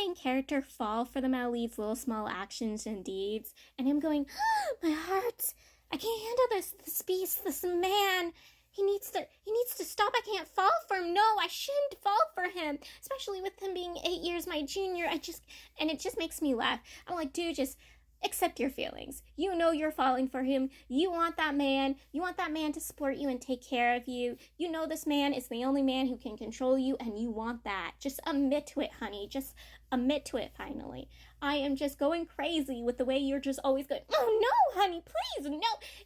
main character fall for the Maleed's little small actions and deeds, and him going, oh, my heart, I can't handle this beast, this man. He needs to stop. I can't fall for him. No, I shouldn't fall for him. Especially with him being 8 years my junior. And it just makes me laugh. I'm like, dude, just accept your feelings. You know you're falling for him. You want that man. You want that man to support you and take care of you. You know this man is the only man who can control you, and you want that. Just admit to it, honey. Just admit to it, finally. I am just going crazy with the way you're just always going, oh, no, honey, please, no.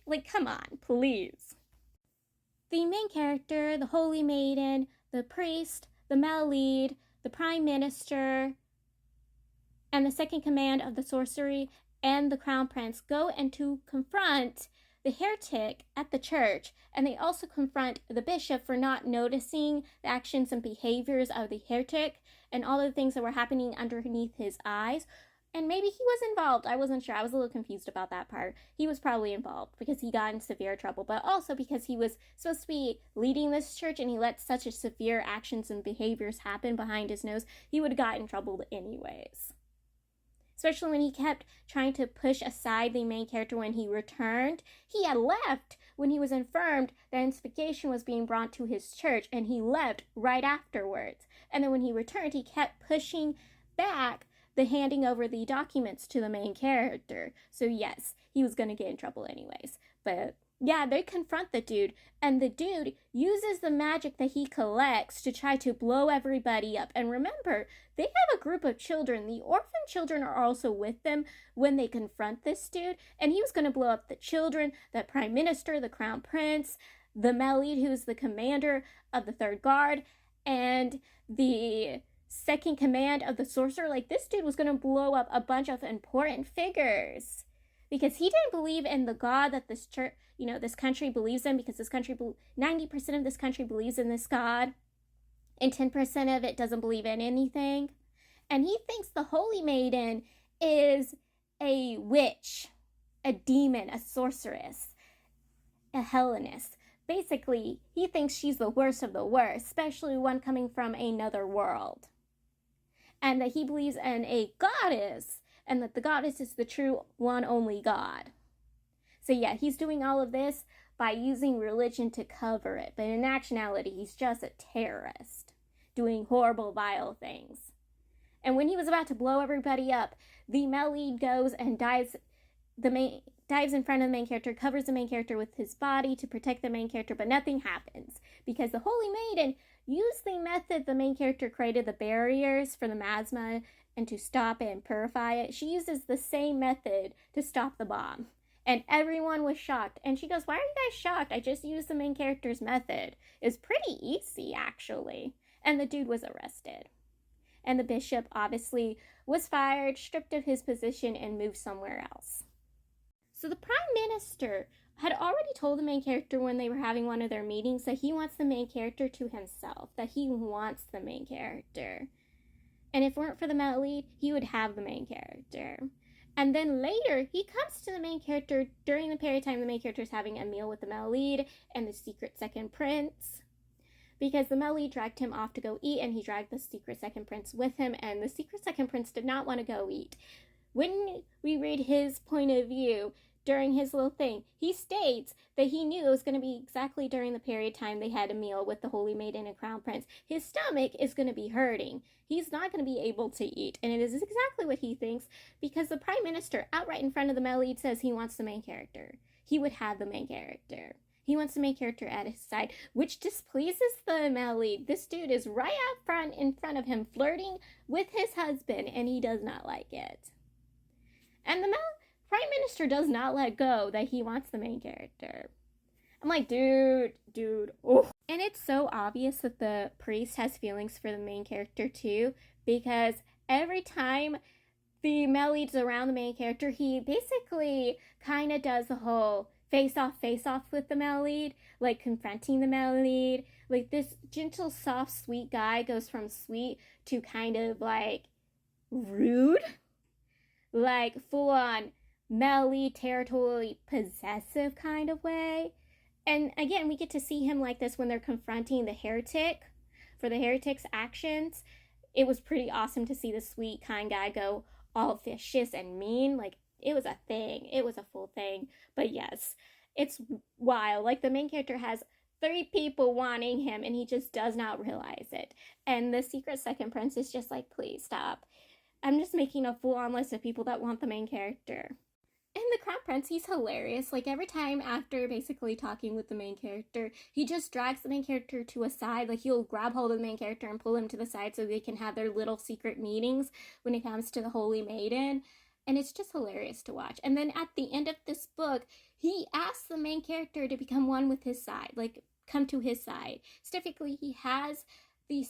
Like, come on, please. The main character, the Holy Maiden, the priest, the Maleed, the Prime Minister, and the second command of the sorcery and the Crown Prince go and to confront the heretic at the church, and they also confront the bishop for not noticing the actions and behaviors of the heretic and all the things that were happening underneath his eyes. And maybe he was involved. I wasn't sure. I was a little confused about that part. He was probably involved because he got in severe trouble, but also because he was supposed to be leading this church and he let such a severe actions and behaviors happen behind his nose. He would have gotten in trouble anyways. Especially when he kept trying to push aside the main character when he returned. He had left when he was informed that instigation was being brought to his church, and he left right afterwards. And then when he returned, he kept pushing back the handing over the documents to the main character. So yes, he was going to get in trouble anyways. But yeah, they confront the dude, and the dude uses the magic that he collects to try to blow everybody up. And remember, they have a group of children. The orphan children are also with them when they confront this dude, and he was going to blow up the children, the Prime Minister, the Crown Prince, the Maleed, who's the commander of the Third Guard, and the second command of the sorcerer. Like, this dude was going to blow up a bunch of important figures because he didn't believe in the God that this church, this country believes in, because this country, 90% of this country believes in this God, and 10% of it doesn't believe in anything. And he thinks the Holy Maiden is a witch, a demon, a sorceress, a Hellenist. Basically, he thinks she's the worst of the worst, especially one coming from another world. And that he believes in a goddess, and that the goddess is the true one only God. So yeah, he's doing all of this by using religion to cover it, but in actuality, he's just a terrorist, doing horrible, vile things. And when he was about to blow everybody up, the Maleed goes and dives in front of the main character, covers the main character with his body to protect the main character, but nothing happens, because the Holy Maiden used the method the main character created, the barriers for the miasma, and to stop it and purify it. She uses the same method to stop the bomb. And everyone was shocked. And she goes, why are you guys shocked? I just used the main character's method. It's pretty easy, actually. And the dude was arrested. And the bishop, obviously, was fired, stripped of his position, and moved somewhere else. So the Prime Minister had already told the main character when they were having one of their meetings that he wants the main character to himself, that he wants the main character. And if it weren't for the Maleed, he would have the main character. And then later, he comes to the main character during the period of time the main character is having a meal with the Maleed and the secret second prince. Because the Maleed dragged him off to go eat, and he dragged the secret second prince with him, and the secret second prince did not want to go eat. When we read his point of view during his little thing, he states that he knew it was going to be exactly during the period of time they had a meal with the Holy Maiden and Crown Prince. His stomach is going to be hurting. He's not going to be able to eat. And it is exactly what he thinks, because the Prime Minister, outright in front of the Maleed, says he wants the main character. He would have the main character. He wants the main character at his side, which displeases the Maleed. This dude is right out front in front of him, flirting with his husband, and he does not like it. And the Prime Minister does not let go that he wants the main character. I'm like, dude, oh. And it's so obvious that the priest has feelings for the main character too, because every time the Maleed's around the main character, he basically kind of does the whole face off with the Maleed, like confronting the Maleed. Like, this gentle, soft, sweet guy goes from sweet to kind of like rude, like full on Maleed, territorially possessive kind of way. And again, we get to see him like this when they're confronting the heretic for the heretic's actions. it was pretty awesome to see the sweet, kind guy go all vicious and mean. Like, it was a thing. It was a full thing. But yes, it's wild. Like, the main character has 3 people wanting him, and he just does not realize it. And the secret second prince is just like, please stop. I'm just making a full-on list of people that want the main character. And the Crown Prince, he's hilarious. Like, every time after basically talking with the main character, he just drags the main character to a side. Like, he'll grab hold of the main character and pull him to the side so they can have their little secret meetings when it comes to the Holy Maiden. And it's just hilarious to watch. And then at the end of this book, he asks the main character to become one with his side. Like, come to his side. Specifically, he has the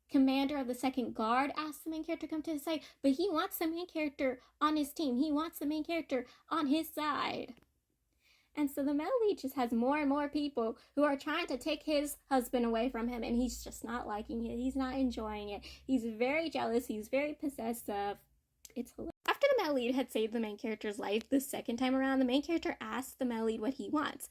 commander of the second guard ask the main character to come to his side, but he wants the main character on his team. He wants the main character on his side. And so the male lead just has more and more people who are trying to take his husband away from him, and he's just not liking it. He's not enjoying it. He's very jealous. He's very possessive. It's hilarious. After the male lead had saved the main character's life the second time around, the main character asks the male lead what he wants.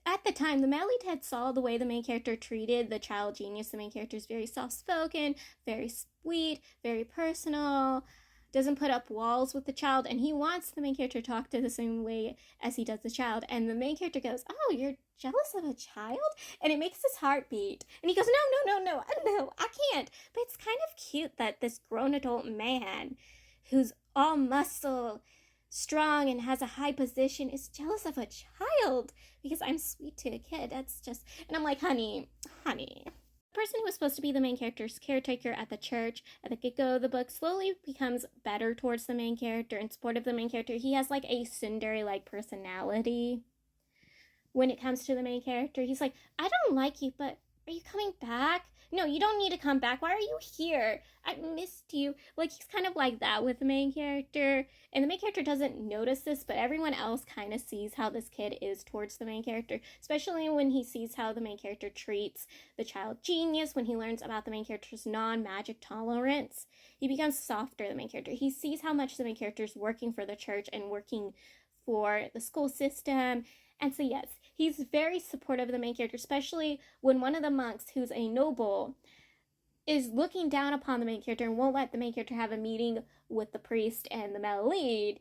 At the time, the male lead had saw the way the main character treated the child genius. The main character is very soft-spoken, very sweet, very personal, doesn't put up walls with the child, and he wants the main character to talk to the same way as he does the child. And the main character goes, oh, you're jealous of a child? And it makes his heart beat. And he goes, no, I can't. But it's kind of cute that this grown adult man who's all muscle, strong, and has a high position is jealous of a child because I'm sweet to a kid. That's just, and I'm like, honey. The person who was supposed to be the main character's caretaker at the church at the get-go of the book slowly becomes better towards the main character and supportive of the main character. He has like a tsundere-like personality when it comes to the main character. He's like, I don't like you, but are you coming back? No, you don't need to come back. Why are you here? I missed you. Like, he's kind of like that with the main character. And the main character doesn't notice this, but everyone else kind of sees how this kid is towards the main character, especially when he sees how the main character treats the child genius, when he learns about the main character's non-magic tolerance. He becomes softer, the main character. He sees how much the main character is working for the church and working for the school system. And so, yes, he's very supportive of the main character, especially when one of the monks, who's a noble, is looking down upon the main character and won't let the main character have a meeting with the priest and the male lead.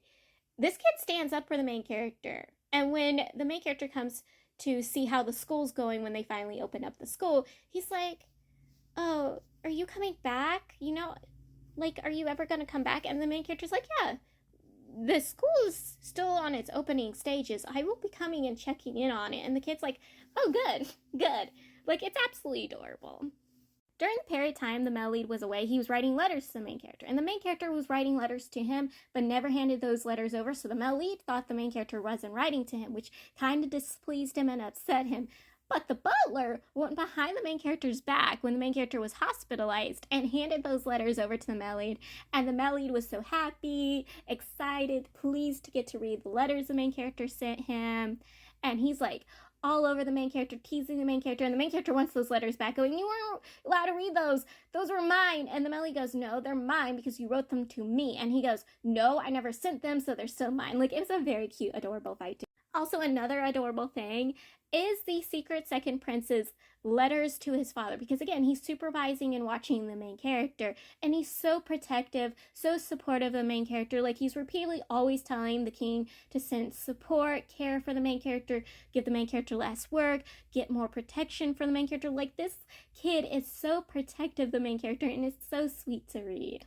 This kid stands up for the main character. And when the main character comes to see how the school's going when they finally open up the school, he's like, oh, are you coming back? You know, like, are you ever going to come back? And the main character's like, yeah. The school is still on its opening stages. I will be coming and checking in on it. And the kid's like, oh, good. Like, it's absolutely adorable. During the period of time the male lead was away, he was writing letters to the main character. And the main character was writing letters to him, but never handed those letters over. So the male lead thought the main character wasn't writing to him, which kind of displeased him and upset him. But the butler went behind the main character's back when the main character was hospitalized and handed those letters over to the male lead. And the male lead was so happy, excited, pleased to get to read the letters the main character sent him. And he's like all over the main character, teasing the main character. And the main character wants those letters back, going, you weren't allowed to read those. Those were mine. And the male lead goes, no, they're mine because you wrote them to me. And he goes, no, I never sent them, so they're still mine. Like, it was a very cute, adorable fight too. Also, another adorable thing is the secret second prince's letters to his father, because again, he's supervising and watching the main character, and he's so protective, so supportive of the main character. Like, he's repeatedly always telling the king to send support, care for the main character, give the main character less work, get more protection for the main character. Like, this kid is so protective of the main character, and it's so sweet to read.